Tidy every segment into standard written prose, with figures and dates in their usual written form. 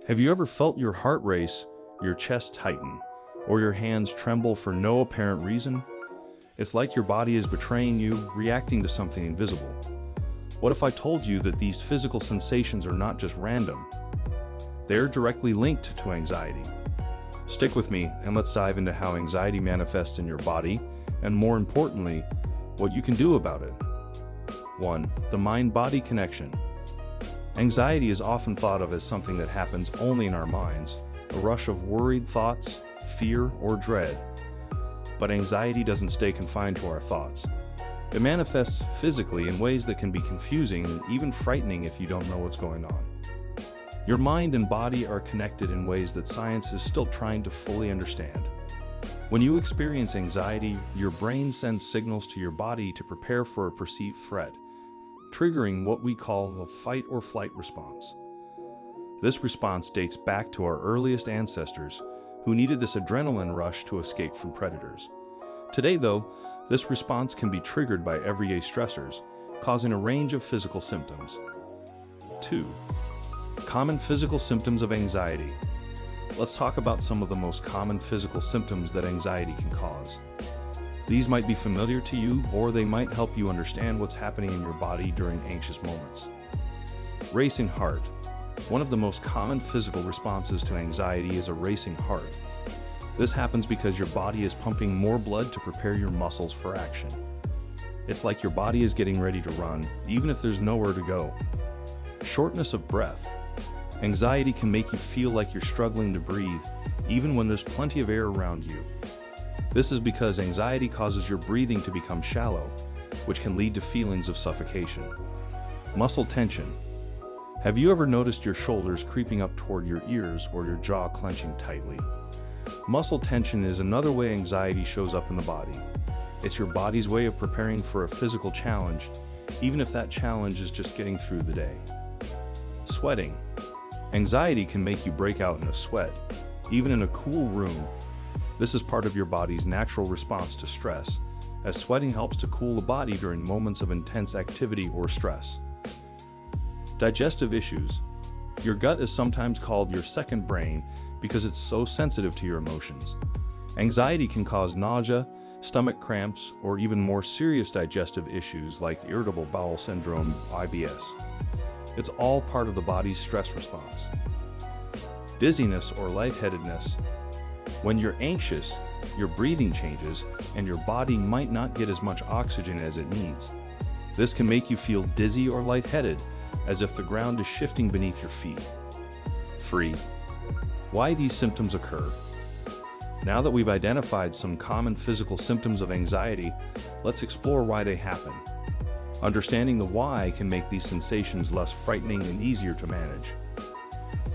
Have you ever felt your heart race, your chest tighten, or your hands tremble for no apparent reason? It's like your body is betraying you, reacting to something invisible. What if I told you that these physical sensations are not just random? They're directly linked to anxiety. Stick with me and let's dive into how anxiety manifests in your body, and more importantly, what you can do about it. 1. The mind-body connection. Anxiety is often thought of as something that happens only in our minds, a rush of worried thoughts, fear, or dread. But anxiety doesn't stay confined to our thoughts. It manifests physically in ways that can be confusing and even frightening if you don't know what's going on. Your mind and body are connected in ways that science is still trying to fully understand. When you experience anxiety, your brain sends signals to your body to prepare for a perceived threat, triggering what we call the fight or flight response. This response dates back to our earliest ancestors, who needed this adrenaline rush to escape from predators. Today, though, this response can be triggered by everyday stressors, causing a range of physical symptoms. 2. Common physical symptoms of anxiety. Let's talk about some of the most common physical symptoms that anxiety can cause. These might be familiar to you, or they might help you understand what's happening in your body during anxious moments. Racing heart. One of the most common physical responses to anxiety is a racing heart. This happens because your body is pumping more blood to prepare your muscles for action. It's like your body is getting ready to run, even if there's nowhere to go. Shortness of breath. Anxiety can make you feel like you're struggling to breathe, even when there's plenty of air around you. This is because anxiety causes your breathing to become shallow, which can lead to feelings of suffocation. Muscle tension. Have you ever noticed your shoulders creeping up toward your ears or your jaw clenching tightly? Muscle tension is another way anxiety shows up in the body. It's your body's way of preparing for a physical challenge, even if that challenge is just getting through the day. Sweating. Anxiety can make you break out in a sweat, even in a cool room. This is part of your body's natural response to stress, as sweating helps to cool the body during moments of intense activity or stress. Digestive issues. Your gut is sometimes called your second brain because it's so sensitive to your emotions. Anxiety can cause nausea, stomach cramps, or even more serious digestive issues like irritable bowel syndrome, IBS. It's all part of the body's stress response. Dizziness or lightheadedness. When you're anxious, your breathing changes and your body might not get as much oxygen as it needs. This can make you feel dizzy or lightheaded, as if the ground is shifting beneath your feet. 3. Why these symptoms occur. Now that we've identified some common physical symptoms of anxiety, let's explore why they happen. Understanding the why can make these sensations less frightening and easier to manage.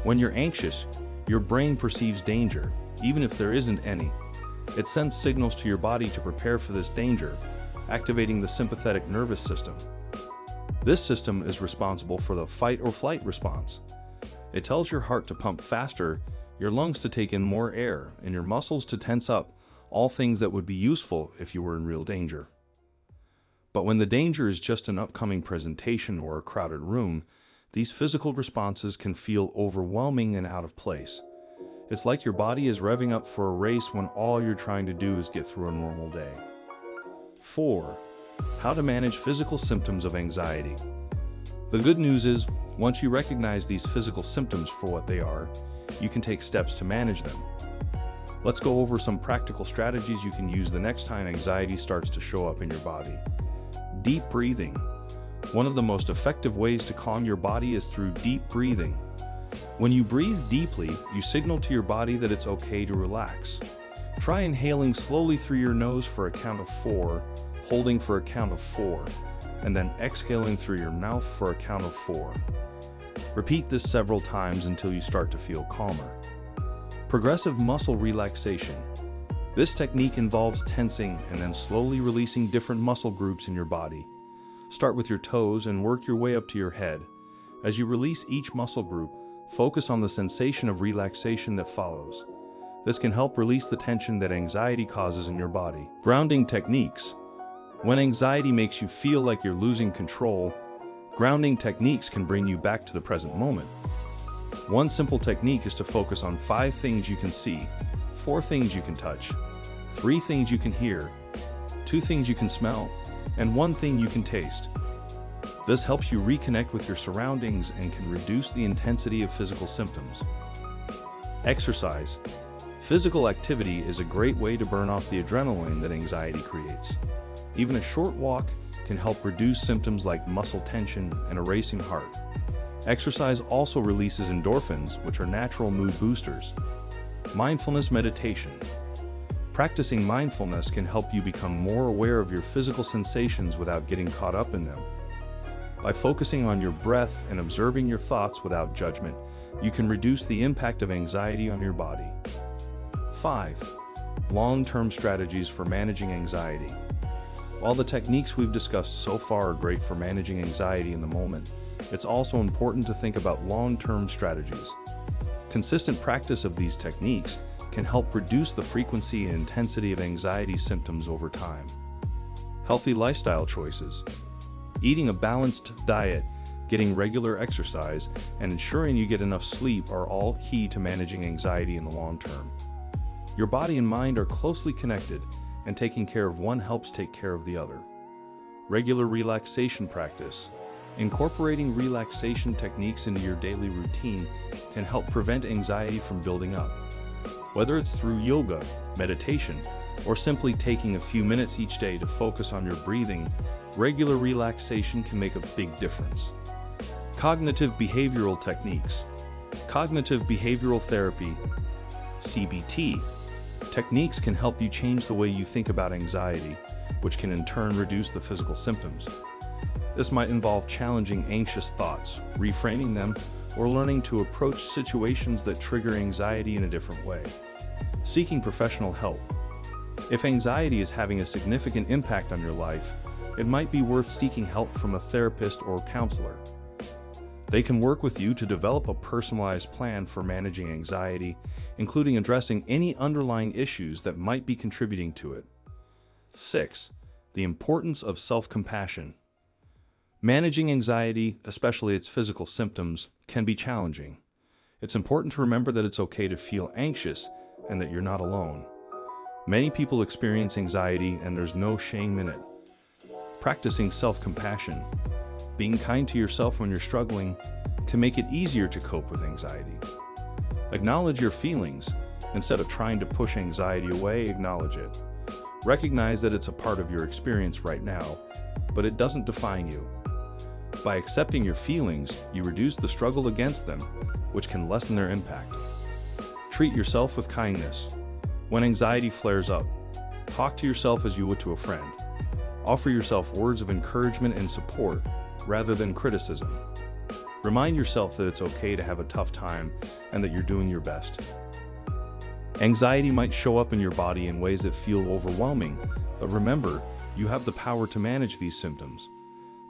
When you're anxious, your brain perceives danger, even if there isn't any. It sends signals to your body to prepare for this danger, activating the sympathetic nervous system. This system is responsible for the fight or flight response. It tells your heart to pump faster, your lungs to take in more air, and your muscles to tense up, all things that would be useful if you were in real danger. But when the danger is just an upcoming presentation or a crowded room, these physical responses can feel overwhelming and out of place. It's like your body is revving up for a race when all you're trying to do is get through a normal day. 4. How to manage physical symptoms of anxiety. The good news is, once you recognize these physical symptoms for what they are, you can take steps to manage them. Let's go over some practical strategies you can use the next time anxiety starts to show up in your body. Deep breathing. One of the most effective ways to calm your body is through deep breathing. When you breathe deeply, you signal to your body that it's okay to relax. Try inhaling slowly through your nose for a count of 4, holding for a count of 4, and then exhaling through your mouth for a count of 4. Repeat this several times until you start to feel calmer. Progressive muscle relaxation. This technique involves tensing and then slowly releasing different muscle groups in your body. Start with your toes and work your way up to your head. As you release each muscle group, focus on the sensation of relaxation that follows. This can help release the tension that anxiety causes in your body. Grounding techniques. When anxiety makes you feel like you're losing control, grounding techniques can bring you back to the present moment. One simple technique is to focus on 5 things you can see, 4 things you can touch, 3 things you can hear, 2 things you can smell, and 1 thing you can taste. This helps you reconnect with your surroundings and can reduce the intensity of physical symptoms. Exercise. Physical activity is a great way to burn off the adrenaline that anxiety creates. Even a short walk can help reduce symptoms like muscle tension and a racing heart. Exercise also releases endorphins, which are natural mood boosters. Mindfulness meditation. Practicing mindfulness can help you become more aware of your physical sensations without getting caught up in them. By focusing on your breath and observing your thoughts without judgment, you can reduce the impact of anxiety on your body. 5. Long-term strategies for managing anxiety. While the techniques we've discussed so far are great for managing anxiety in the moment, it's also important to think about long-term strategies. Consistent practice of these techniques can help reduce the frequency and intensity of anxiety symptoms over time. Healthy lifestyle choices. Eating a balanced diet, getting regular exercise, and ensuring you get enough sleep are all key to managing anxiety in the long term. Your body and mind are closely connected, and taking care of one helps take care of the other. Regular relaxation practice. Incorporating relaxation techniques into your daily routine can help prevent anxiety from building up. Whether it's through yoga, meditation, or simply taking a few minutes each day to focus on your breathing, regular relaxation can make a big difference. Cognitive behavioral techniques. Cognitive behavioral therapy, CBT, techniques can help you change the way you think about anxiety, which can in turn reduce the physical symptoms. This might involve challenging anxious thoughts, reframing them, or learning to approach situations that trigger anxiety in a different way. Seeking professional help. If anxiety is having a significant impact on your life, it might be worth seeking help from a therapist or counselor. They can work with you to develop a personalized plan for managing anxiety, including addressing any underlying issues that might be contributing to it. 6. The importance of self-compassion. Managing anxiety, especially its physical symptoms, can be challenging. It's important to remember that it's okay to feel anxious and that you're not alone. Many people experience anxiety and there's no shame in it. Practicing self-compassion, being kind to yourself when you're struggling, can make it easier to cope with anxiety. Acknowledge your feelings. Instead of trying to push anxiety away, acknowledge it. Recognize that it's a part of your experience right now, but it doesn't define you. By accepting your feelings, you reduce the struggle against them, which can lessen their impact. Treat yourself with kindness. When anxiety flares up, talk to yourself as you would to a friend. Offer yourself words of encouragement and support, rather than criticism. Remind yourself that it's okay to have a tough time and that you're doing your best. Anxiety might show up in your body in ways that feel overwhelming, but remember, you have the power to manage these symptoms.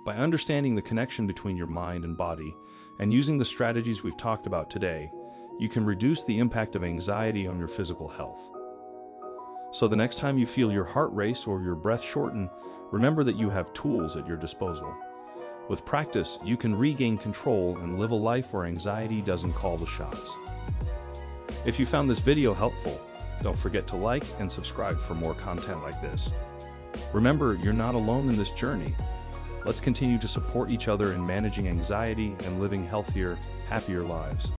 By understanding the connection between your mind and body and using the strategies we've talked about today, you can reduce the impact of anxiety on your physical health. So the next time you feel your heart race or your breath shorten, remember that you have tools at your disposal. With practice, you can regain control and live a life where anxiety doesn't call the shots. If you found this video helpful, don't forget to like and subscribe for more content like this. Remember, you're not alone in this journey. Let's continue to support each other in managing anxiety and living healthier, happier lives.